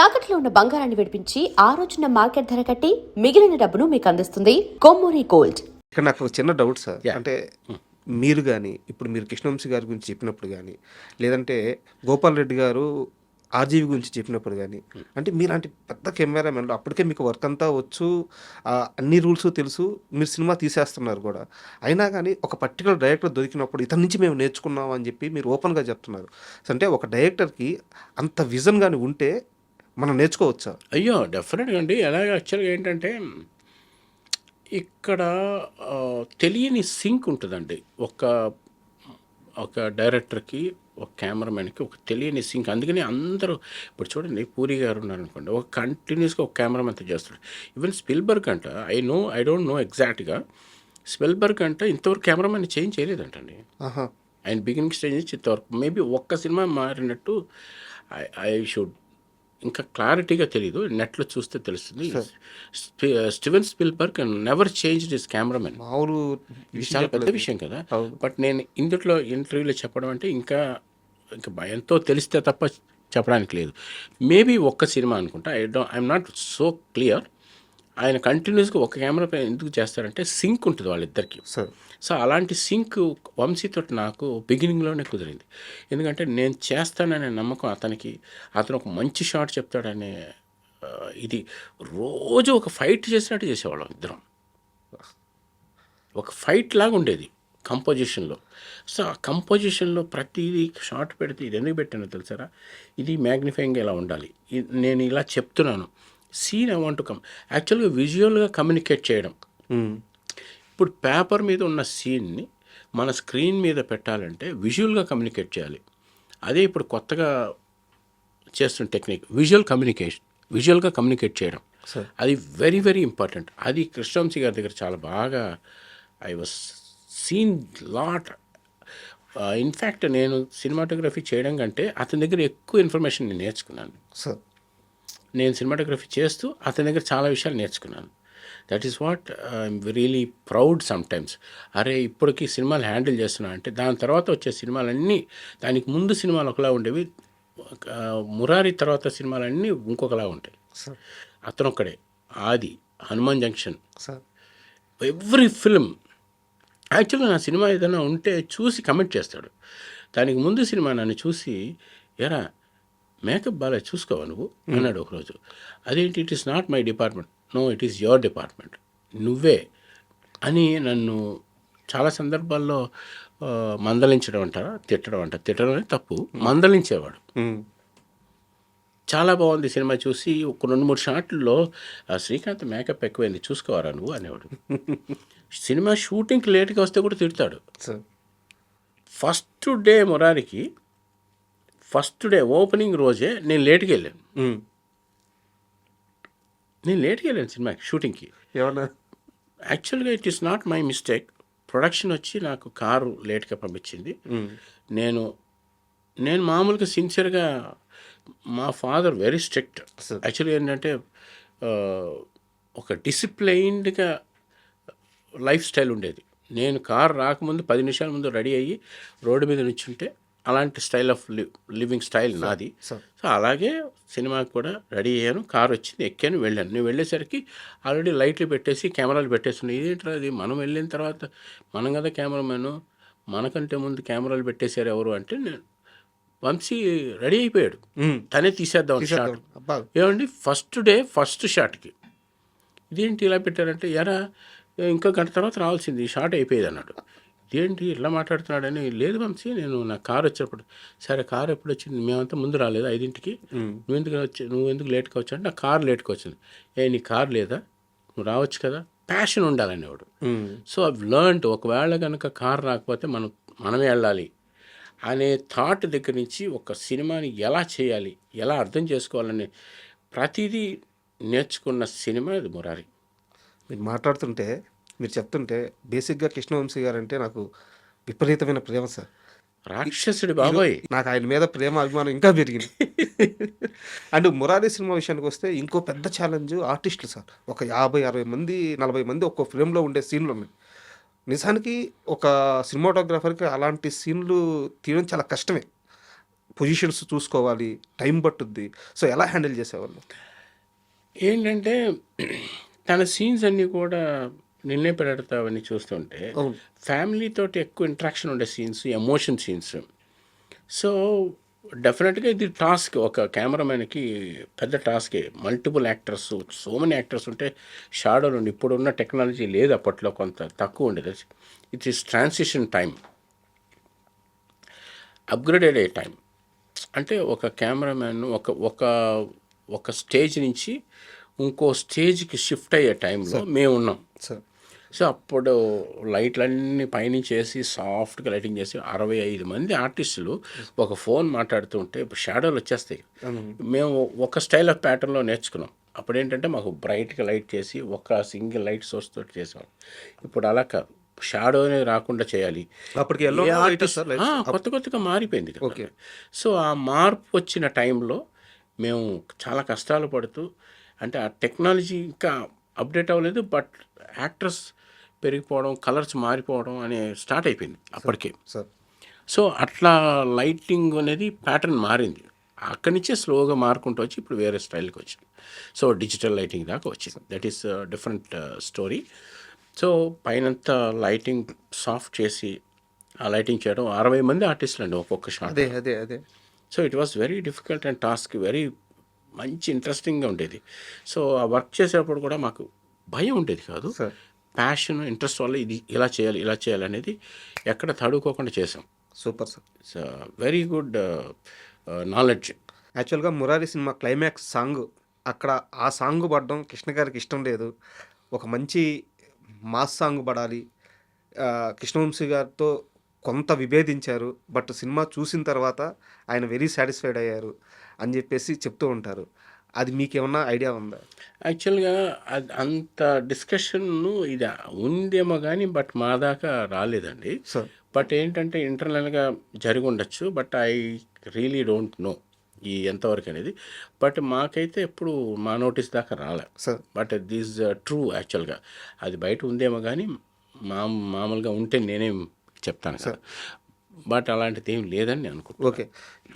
తాకట్లో ఉన్న బంగారాన్ని విడిపించి ఆ రోజున మార్కెట్ ధర కట్టి మిగిలిన డబ్బును మీకు అందిస్తుంది కొమ్మూరి గోల్డ్. ఇక్కడ నాకు ఒక చిన్న డౌట్ సార్. Yeah. అంటే మీరు కానీ ఇప్పుడు మీరు కృష్ణవంశీ గారి గురించి చెప్పినప్పుడు కానీ లేదంటే గోపాల్ రెడ్డి గారు ఆర్జీవి గురించి చెప్పినప్పుడు కానీ అంటే మీలాంటి పెద్ద కెమెరామెన్లు అప్పటికే మీకు వర్క్ అంతా వచ్చు, అన్ని రూల్స్ తెలుసు, మీరు సినిమా తీసేస్తున్నారు కూడా. అయినా కానీ ఒక పర్టికులర్ డైరెక్టర్ దొరికినప్పుడు ఇతని నుంచి మేము నేర్చుకున్నాం అని చెప్పి మీరు ఓపెన్గా చెప్తున్నారు. అంటే ఒక డైరెక్టర్కి అంత విజన్ కానీ ఉంటే మనం నేర్చుకోవచ్చా? అయ్యో డెఫినెట్గా అండి. అలాగే యాక్చువల్గా ఏంటంటే ఇక్కడ తెలియని సింక్ ఉంటుందండి. ఒక డైరెక్టర్కి, ఒక కెమెరామెన్కి ఒక తెలియని సింక్. అందుకని అందరూ ఇప్పుడు చూడండి, పూరి గారు ఉన్నారనుకోండి, ఒక కంటిన్యూస్గా ఒక కెమెరామెన్తో చేస్తాడు. ఈవెన్ స్పిల్బర్గ్ అంట, ఐ డోంట్ నో ఎగ్జాక్ట్గా, స్పిల్బర్గ్ అంట ఇంతవరకు కెమెరామెన్ చేంజ్ చేయలేదంటండి. ఆయన బిగినింగ్ స్టేజ్ నుంచి ఇంతవరకు మేబీ ఒక్క సినిమా మారినట్టు ఐ షుడ్ ఇంకా క్లారిటీగా తెలియదు, నెట్లో చూస్తే తెలుస్తుంది. Steven Spielberg never change this cameraman. మామూలు ఇది చాలా పెద్ద విషయం కదా. బట్ నేను ఇందులో ఇంటర్వ్యూలో చెప్పడం అంటే ఇంకా భయంతో తెలిస్తే తప్ప చెప్పడానికి లేదు. మేబీ ఒక్క సినిమా అనుకుంటా, ఐఎమ్ నాట్ సో క్లియర్. ఆయన కంటిన్యూస్గా ఒక కెమెరా పైన ఎందుకు చేస్తారంటే సింక్ ఉంటుంది వాళ్ళిద్దరికి. సో అలాంటి సింక్ వంశీతో నాకు బిగినింగ్లోనే కుదిరింది. ఎందుకంటే నేను చేస్తాననే నమ్మకం అతనికి, అతను ఒక మంచి షాట్ చెప్తాడనే ఇది రోజు ఒక ఫైట్ చేసినట్టు చేసేవాళ్ళం ఇద్దరం. ఒక ఫైట్ లాగా ఉండేది కంపోజిషన్లో. సో ఆ కంపోజిషన్లో ప్రతిదీ షార్ట్ పెడితే ఇది ఎందుకు పెట్టానో తెలుసారా, ఇది మ్యాగ్నిఫైయింగ్ ఎలా ఉండాలి, నేను ఇలా చెప్తున్నాను, సీన్ ఐ వాంట్ టు యాక్చువల్గా విజువల్గా కమ్యూనికేట్ చేయడం. ఇప్పుడు పేపర్ మీద ఉన్న సీన్ని మన స్క్రీన్ మీద పెట్టాలంటే విజువల్గా కమ్యూనికేట్ చేయాలి. అదే ఇప్పుడు కొత్తగా చేస్తున్న టెక్నిక్ విజువల్గా కమ్యూనికేట్ చేయడం. అది వెరీ వెరీ ఇంపార్టెంట్. అది కృష్ణవంశీ గారి దగ్గర చాలా బాగా I was seen lot. In fact నేను సినిమాటోగ్రఫీ చేయడం కంటే అతని దగ్గర ఎక్కువ ఇన్ఫర్మేషన్ నేను నేర్చుకున్నాను. నేను సినిమాటోగ్రఫీ చేస్తూ అతని దగ్గర చాలా విషయాలు నేర్చుకున్నాను. That is what I'm really proud sometimes. అరే ఇప్పటికీ సినిమాలు హ్యాండిల్ చేస్తున్నా అంటే దాని తర్వాత వచ్చే సినిమాలన్నీ, దానికి ముందు సినిమాలు ఒకలా ఉండేవి, మురారి తర్వాత సినిమాలన్నీ ఇంకొకలా ఉంటాయి. అతను ఒక్కడే ఆది, హనుమాన్ జంక్షన్, ఎవ్రీ ఫిల్మ్. యాక్చువల్గా నా సినిమా ఏదైనా ఉంటే చూసి కమెంట్ చేస్తాడు. దానికి ముందు సినిమా నన్ను చూసి, ఎరా మేకప్ బాగా చూసుకోవా నువ్వు అన్నాడు ఒకరోజు. అదేంటి, it is not my department. No, it is your department, నువ్వే అని నన్ను చాలా సందర్భాల్లో మందలించడం అంటారా, తిట్టడం అనేది తప్పు, మందలించేవాడు. చాలా బాగుంది సినిమా చూసి ఒక 2-3 షాట్లలో శ్రీకాంత్ మేకప్ ఎక్కువైంది చూసుకోవారా నువ్వు అనేవాడు. సినిమా షూటింగ్కి లేట్గా వస్తే కూడా తిడతాడు. ఫస్ట్ డే మురారికి, ఫస్ట్ డే ఓపెనింగ్ రోజే నేను లేట్కి వెళ్ళాను. సినిమాకి షూటింగ్కి. యాక్చువల్గా it is not my mistake. Production వచ్చి నాకు కారు లేట్గా పంపించింది. నేను మామూలుగా సిన్సియర్గా, మా ఫాదర్ వెరీ స్ట్రిక్ట్. యాక్చువల్గా ఏంటంటే ఒక డిసిప్లైన్డ్గా లైఫ్ స్టైల్ ఉండేది. నేను కారు రాకముందు 10 నిమిషాల ముందు రెడీ అయ్యి రోడ్డు మీద నుంచుంటే అలాంటి స్టైల్ ఆఫ్ లివింగ్ స్టైల్ నాది. సో అలాగే సినిమాకి కూడా రెడీ అయ్యాను, కారు వచ్చింది, ఎక్కాను, వెళ్ళాను. నేను వెళ్ళేసరికి ఆల్రెడీ లైట్లు పెట్టేసి కెమెరాలు పెట్టేస్తున్నాయి. ఇదేంట్రా అది, మనం వెళ్ళిన తర్వాత మనం కదా కెమెరామెన్, మనకంటే ముందు కెమెరాలు పెట్టేశారు ఎవరు అంటే, నేను వంశీ రెడీ అయిపోయాడు, తనే తీసేద్దాం షాట్. ఏమండి ఫస్ట్ డే ఫస్ట్ షాట్కి ఇదేంటి ఇలా పెట్టారంటే, ఎరా ఇంకో గంట తర్వాత రావాల్సింది, షాట్ అయిపోయేది అన్నాడు. ఇదేంటి ఇలా మాట్లాడుతున్నాడని, లేదు వంశీ నేను నా కారు వచ్చేటప్పుడు, సరే కారు ఎప్పుడు వచ్చింది, మేమంతా ముందు రాలేదు 5ంటికి, నువ్వు ఎందుకు లేట్గా వచ్చా అంటే, నా కారు లేట్గా వచ్చింది. నీ కారు లేదా, నువ్వు రావచ్చు కదా, ప్యాషన్ ఉండాలనేవాడు. సో ఐవ్ లర్న్డ్, ఒకవేళ కనుక కారు రాకపోతే మనమే వెళ్ళాలి అనే థాట్ దగ్గర నుంచి ఒక సినిమాని ఎలా చేయాలి, ఎలా అర్థం చేసుకోవాలని ప్రతిదీ నేర్చుకున్న సినిమా ఇది మురారి. మీరు మాట్లాడుతుంటే, మీరు చెప్తుంటే బేసిక్గా కృష్ణవంశీ గారు అంటే నాకు విపరీతమైన ప్రేమ సార్. రాక్షసుడి బాబాయ్. నాకు ఆయన మీద ప్రేమ అభిమానం ఇంకా పెరిగింది. అండ్ మురారి సినిమా విషయానికి వస్తే ఇంకో పెద్ద ఛాలెంజ్ ఆర్టిస్టులు సార్. ఒక 50-60 మంది 40 మంది ఒక్కో ఫ్రేమ్లో ఉండే సీన్లు ఉన్నాయి. నిజానికి ఒక సినిమాటోగ్రాఫర్కి అలాంటి సీన్లు తీయడం చాలా కష్టమే. పొజిషన్స్ చూసుకోవాలి, టైం పట్టుద్ది. సో, ఎలా హ్యాండిల్ చేసేవాళ్ళు? ఏంటంటే తన సీన్స్ అన్నీ కూడా నిన్నే పెడతావని చూస్తుంటే అవును. ఫ్యామిలీతోటి ఎక్కువ ఇంట్రాక్షన్ ఉండే సీన్స్, ఎమోషన్ సీన్స్. సో డెఫినెట్గా ఇది టాస్క్, ఒక కెమెరామెన్కి పెద్ద టాస్కే. Multiple actors, so many actors ఉంటే షాడోలు ఉండి, ఇప్పుడున్న టెక్నాలజీ లేదు, అప్పట్లో కొంత తక్కువ ఉండేది. It is transition time, upgraded అయ్యే టైం. అంటే ఒక కెమెరామ్యాన్ ఒక ఒక ఒక స్టేజ్ నుంచి ఇంకో స్టేజ్కి షిఫ్ట్ అయ్యే టైంలో మేము ఉన్నాం. సార్. సో అప్పుడు లైట్లన్నీ పైనుంచి వేసి సాఫ్ట్గా లైటింగ్ చేసి 65 మంది ఆర్టిస్టులు ఒక ఫోన్ మాట్లాడుతుంటే ఇప్పుడు షాడోలు వచ్చేస్తాయి. మేము ఒక స్టైల్ ఆఫ్ ప్యాటర్న్లో నేర్చుకున్నాం. అప్పుడు ఏంటంటే మాకు బ్రైట్గా లైట్ చేసి ఒక సింగిల్ లైట్ సోర్స్ తోటి చేసాం. ఇప్పుడు అలా కాదు, షాడో అనేది రాకుండా చేయాలి. అప్పటికి yellow ఏ white artist- సార్ lights? కొత్తగా మారిపోయింది కదా. ఓకే. సో ఆ మార్పు వచ్చిన టైంలో మేము చాలా కష్టాలు పడుతూ, అంటే ఆ టెక్నాలజీ ఇంకా అప్డేట్ అవ్వలేదు, బట్ యాక్టర్స్ పెరిగిపోవడం, కలర్స్ మారిపోవడం అనే స్టార్ట్ అయిపోయింది అప్పటికే. సార్. సో అట్లా లైటింగ్ అనేది ప్యాటర్న్ మారింది. అక్కడి నుంచే స్లోగా మారుకుంటూ వచ్చి ఇప్పుడు వేరే స్టైల్కి వచ్చింది. సో డిజిటల్ లైటింగ్ దాకా వచ్చింది. That is different story. So పైనంతా లైటింగ్ సాఫ్ట్ చేసి ఆ లైటింగ్ చేయడం 60 మంది ఆర్టిస్టులు అండి ఒక్కొక్క షాట్. అదే. So it was very difficult and task, very మంచి ఇంట్రెస్టింగ్గా ఉండేది. సో ఆ వర్క్ చేసేటప్పుడు కూడా మాకు భయం ఉండేది కాదు, సార్. ప్యాషన్, ఇంట్రెస్ట్ వల్ల ఇది ఇలా చేయాలి అనేది ఎక్కడ తడుకోకుండా చేసాం. Super sir. It's very good knowledge. యాక్చువల్గా మురారి సినిమా క్లైమాక్స్ సాంగ్, అక్కడ ఆ సాంగ్ పడడం కృష్ణ గారికి ఇష్టం లేదు. ఒక మంచి మాస్ సాంగ్ పడాలి. కృష్ణవంశీ గారితో కొంత విభేదించారు, బట్ సినిమా చూసిన తర్వాత ఆయన వెరీ సాటిస్ఫైడ్ అయ్యారు అని చెప్పేసి చెప్తూ ఉంటారు. అది మీకేమన్నా ఐడియా ఉందా? యాక్చువల్గా అంత డిస్కషన్ను ఇది ఉందేమో కానీ బట్ మా దాకా రాలేదండి. సార్. బట్ ఏంటంటే ఇంటర్నల్గా జరిగి ఉండొచ్చు, but I really don't know ఈ ఎంతవరకు అనేది. బట్ మాకైతే ఎప్పుడు మా నోటీస్ దాకా రాలే. సార్. But this true. యాక్చువల్గా అది బయట ఉందేమో కానీ మామూలుగా ఉంటే నేనేం చెప్తాను కదా, బట్ అలాంటిది ఏం లేదని నేను అనుకుంటున్నాను. ఓకే.